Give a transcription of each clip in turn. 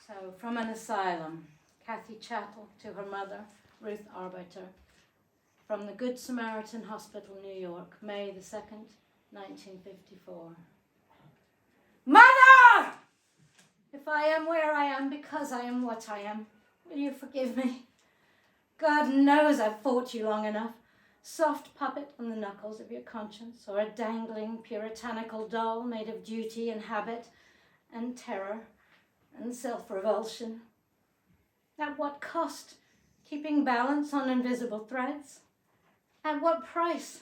So, from an asylum, Kathy Chattle to her mother, Ruth Arbeiter. From the Good Samaritan Hospital, New York, May the 2nd, 1954. Mother! If I am where I am because I am what I am, will you forgive me? God knows I've fought you long enough. Soft puppet on the knuckles of your conscience, or a dangling puritanical doll made of duty and habit and terror and self-revulsion. At what cost? Keeping balance on invisible threads? At what price?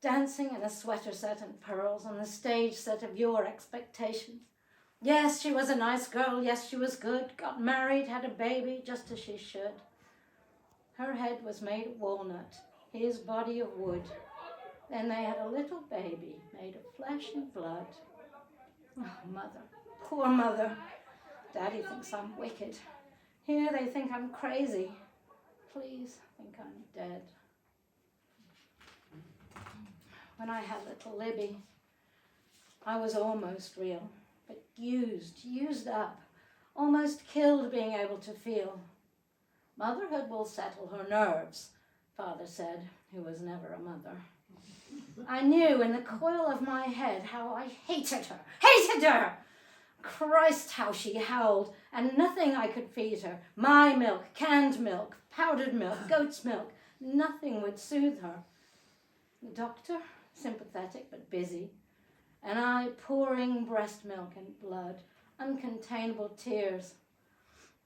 Dancing in a sweater set and pearls on the stage set of your expectations. Yes, she was a nice girl. Yes, she was good. Got married, had a baby, just as she should. Her head was made of walnut, his body of wood. Then they had a little baby made of flesh and blood. Oh, mother, poor mother. Daddy thinks I'm wicked. Here they think I'm crazy. Please think I'm dead. When I had little Libby, I was almost real, but used up, almost killed being able to feel. Motherhood will settle her nerves, Father said, who was never a mother. I knew in the coil of my head how I hated her! Christ, how she howled, and nothing I could feed her. My milk, canned milk, powdered milk, goat's milk, nothing would soothe her. The doctor, sympathetic but busy, and I pouring breast milk and blood, uncontainable tears.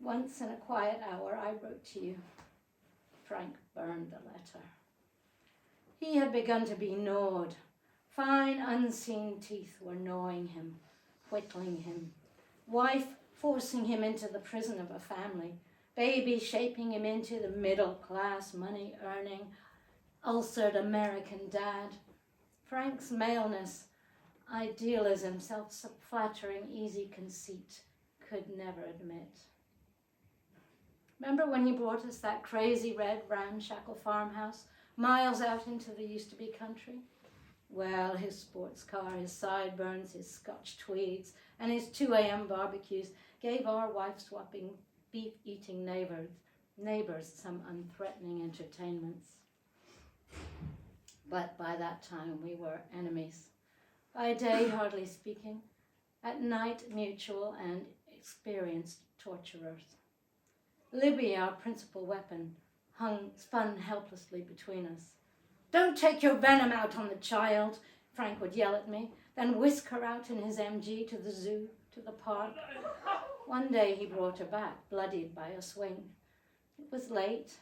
Once in a quiet hour I wrote to you. Frank burned the letter. He had begun to be gnawed. Fine unseen teeth were gnawing him, whittling him. Wife forcing him into the prison of a family. Baby shaping him into the middle-class, money-earning, ulcered American dad. Frank's maleness, idealism, self-flattering, easy conceit, could never admit. Remember when he brought us that crazy red ramshackle farmhouse, miles out into the used-to-be country? Well, his sports car, his sideburns, his Scotch tweeds, and his 2 a.m. barbecues gave our wife-swapping, beef-eating neighbors some unthreatening entertainments. But by that time we were enemies. By day, hardly speaking. At night, mutual and experienced torturers. Libby, our principal weapon, spun helplessly between us. Don't take your venom out on the child, Frank would yell at me, then whisk her out in his MG to the zoo, to the park. One day he brought her back, bloodied by a swing. It was late,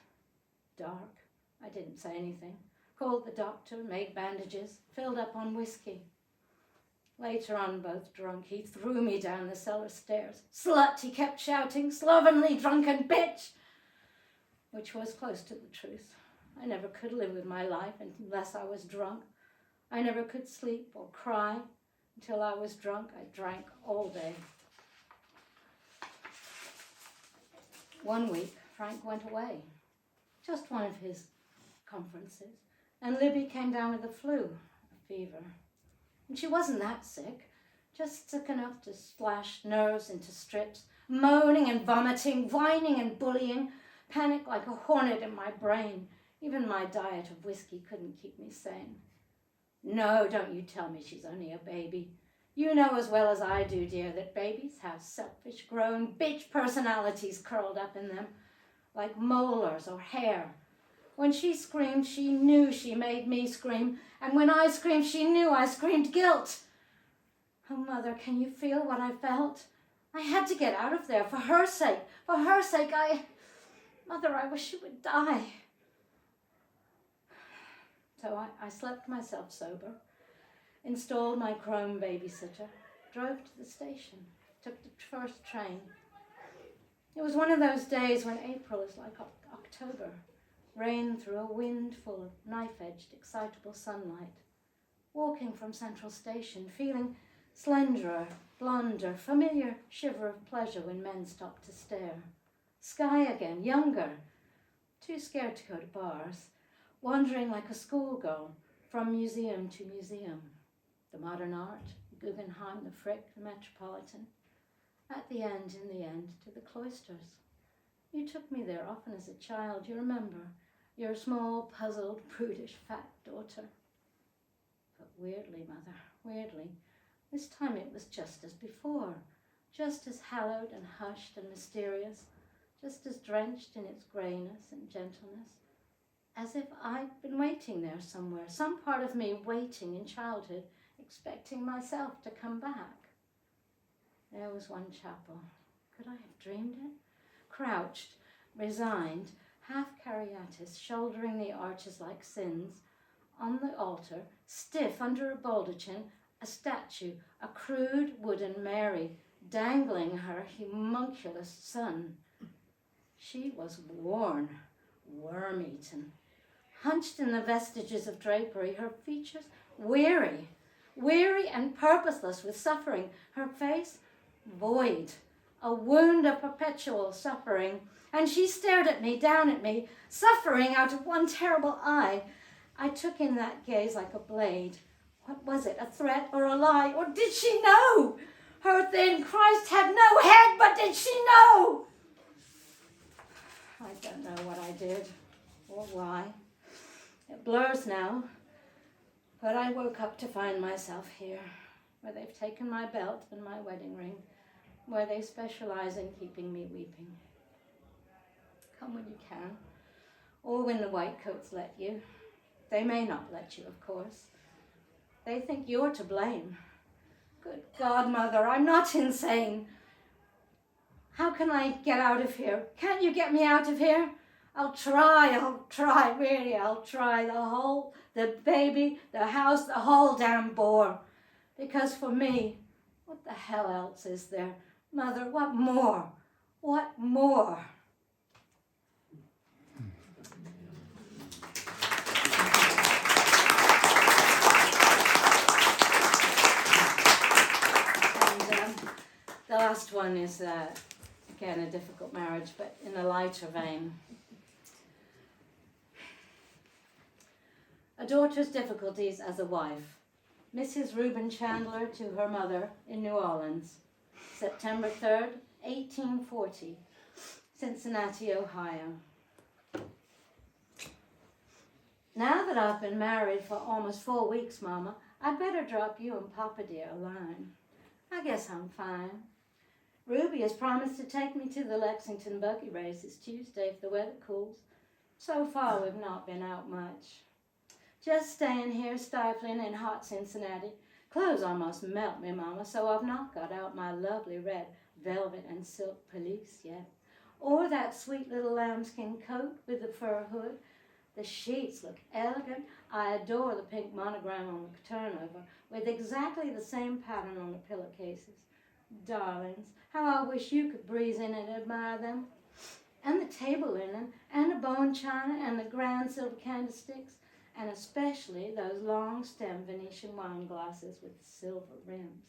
dark. I didn't say anything. Called the doctor, made bandages, filled up on whiskey. Later on, both drunk, he threw me down the cellar stairs. Slut, he kept shouting, slovenly, drunken bitch! Which was close to the truth. I never could live with my life unless I was drunk. I never could sleep or cry until I was drunk. I drank all day. One week, Frank went away. Just one of his conferences. And Libby came down with the flu, a fever. And she wasn't that sick, just sick enough to splash nerves into strips, moaning and vomiting, whining and bullying, panic like a hornet in my brain. Even my diet of whiskey couldn't keep me sane. No, don't you tell me she's only a baby. You know as well as I do, dear, that babies have selfish, grown bitch personalities curled up in them, like molars or hair. When she screamed, she knew she made me scream. And when I screamed, she knew I screamed guilt. Oh, Mother, can you feel what I felt? I had to get out of there for her sake. For her sake, Mother, I wish she would die. So I slept myself sober, installed my chrome babysitter, drove to the station, took the first train. It was one of those days when April is like October. Rain through a wind full of knife-edged, excitable sunlight. Walking from Central Station, feeling slenderer, blonder, familiar shiver of pleasure when men stopped to stare. Sky again, younger, too scared to go to bars, wandering like a schoolgirl from museum to museum. The modern art, Guggenheim, the Frick, the Metropolitan. at the end, in the end, to the cloisters. You took me there often as a child, you remember, your small, puzzled, prudish, fat daughter. But weirdly, Mother, weirdly, this time it was just as before, just as hallowed and hushed and mysterious, just as drenched in its greyness and gentleness, as if I'd been waiting there somewhere, some part of me waiting in childhood, expecting myself to come back. There was one chapel. Could I have dreamed it? Crouched, resigned, half caryatid, shouldering the arches like sins, on the altar, stiff under a baldachin, a statue, a crude wooden Mary, dangling her homunculus son. She was worn, worm-eaten, hunched in the vestiges of drapery, her features weary and purposeless with suffering, her face void, a wound of perpetual suffering. And she stared at me, down at me, suffering out of one terrible eye. I took in that gaze like a blade. What was it, a threat or a lie? Or did she know? Her thin Christ had no head, but did she know? I don't know what I did or why. It blurs now, but I woke up to find myself here, where they've taken my belt and my wedding ring, where they specialize in keeping me weeping. Come when you can, or when the white coats let you. They may not let you, of course. They think you're to blame. Good God, Mother, I'm not insane. How can I get out of here? Can't you get me out of here? I'll try, really, I'll try. The baby, the house, the whole damn bore. Because for me, what the hell else is there? Mother, what more? What more? The last one is, again, a difficult marriage, but in a lighter vein. A daughter's difficulties as a wife. Mrs. Reuben Chandler to her mother in New Orleans, September 3rd, 1840, Cincinnati, Ohio. Now that I've been married for almost 4 weeks, Mama, I'd better drop you and Papa dear a line. I guess I'm fine. Ruby has promised to take me to the Lexington buggy races Tuesday if the weather cools. So far, we've not been out much. Just staying here stifling in hot Cincinnati. Clothes almost melt me, Mama, so I've not got out my lovely red velvet and silk pelisse yet. Or that sweet little lambskin coat with the fur hood. The sheets look elegant. I adore the pink monogram on the turnover with exactly the same pattern on the pillowcases. Darlings, how I wish you could breeze in and admire them. And the table linen, and the bone china, and the grand silver candlesticks, and especially those long-stem Venetian wine glasses with silver rims.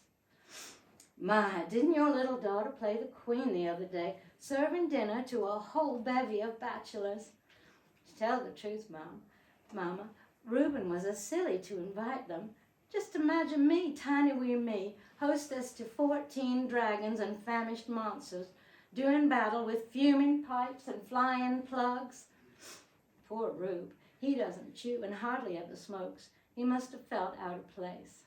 My, didn't your little daughter play the queen the other day, serving dinner to a whole bevy of bachelors? To tell the truth, Mama, Reuben was as silly to invite them. Just imagine me, tiny wee me, hostess to 14 dragons and famished monsters, doing battle with fuming pipes and flying plugs. Poor Rube, he doesn't chew and hardly ever smokes. He must have felt out of place.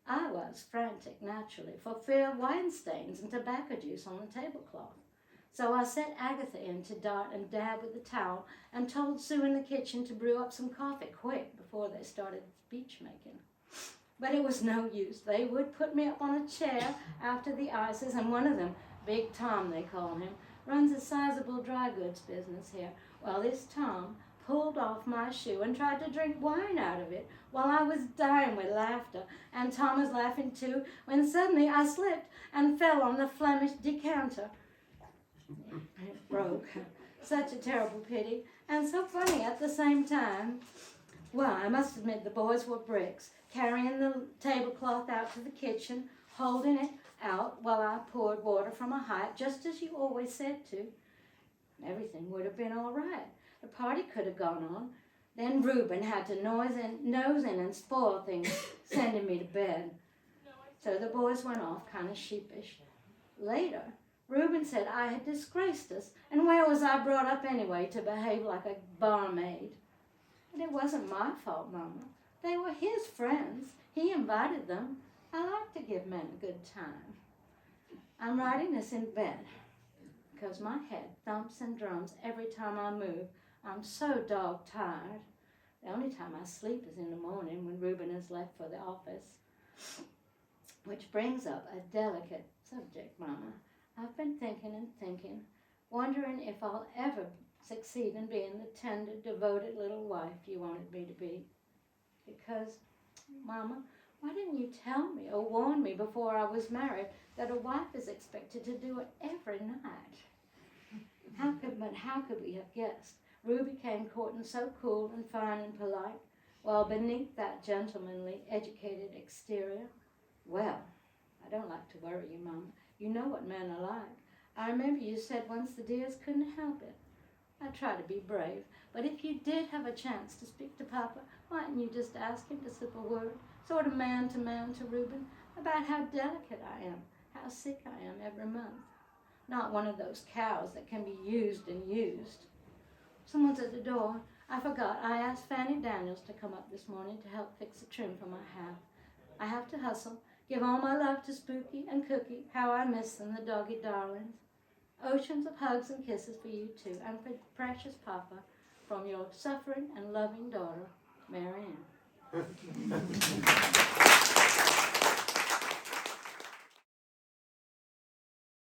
I was frantic, naturally, for fear of wine stains and tobacco juice on the tablecloth. So I set Agatha in to dart and dab with the towel and told Sue in the kitchen to brew up some coffee quick before they started speech making. But it was no use. They would put me up on a chair after the ices, and one of them, Big Tom they call him, runs a sizable dry goods business here. Well, this Tom pulled off my shoe and tried to drink wine out of it while I was dying with laughter, and Tom was laughing too, when suddenly I slipped and fell on the Flemish decanter. It broke. Such a terrible pity, and so funny at the same time. Well, I must admit the boys were bricks, carrying the tablecloth out to the kitchen, holding it out while I poured water from a height, just as you always said to. Everything would have been all right. The party could have gone on. Then Reuben had to nose in and spoil things, sending me to bed. So the boys went off, kind of sheepish. Later, Reuben said I had disgraced us, and where was I brought up anyway to behave like a barmaid? But it wasn't my fault, Mama. They were his friends. He invited them. I like to give men a good time. I'm writing this in bed because my head thumps and drums every time I move. I'm so dog-tired. The only time I sleep is in the morning when Reuben has left for the office. Which brings up a delicate subject, Mama. I've been thinking and thinking, wondering if I'll ever succeed in being the tender, devoted little wife you wanted me to be. Because, Mama, why didn't you tell me or warn me before I was married that a wife is expected to do it every night? How could we have guessed? Ruby came courting so cool and fine and polite, while beneath that gentlemanly, educated exterior, well, I don't like to worry you, Mama. You know what men are like. I remember you said once the dears couldn't help it. I try to be brave, but if you did have a chance to speak to Papa, why didn't you just ask him to slip a word, sort of man to Reuben, about how delicate I am, how sick I am every month? Not one of those cows that can be used and used. Someone's at the door. I forgot. I asked Fanny Daniels to come up this morning to help fix the trim for my hat. I have to hustle. Give all my love to Spooky and Cookie. How I miss them, the doggy darlings. Oceans of hugs and kisses for you too, and for precious Papa, from your suffering and loving daughter, Mary Ann.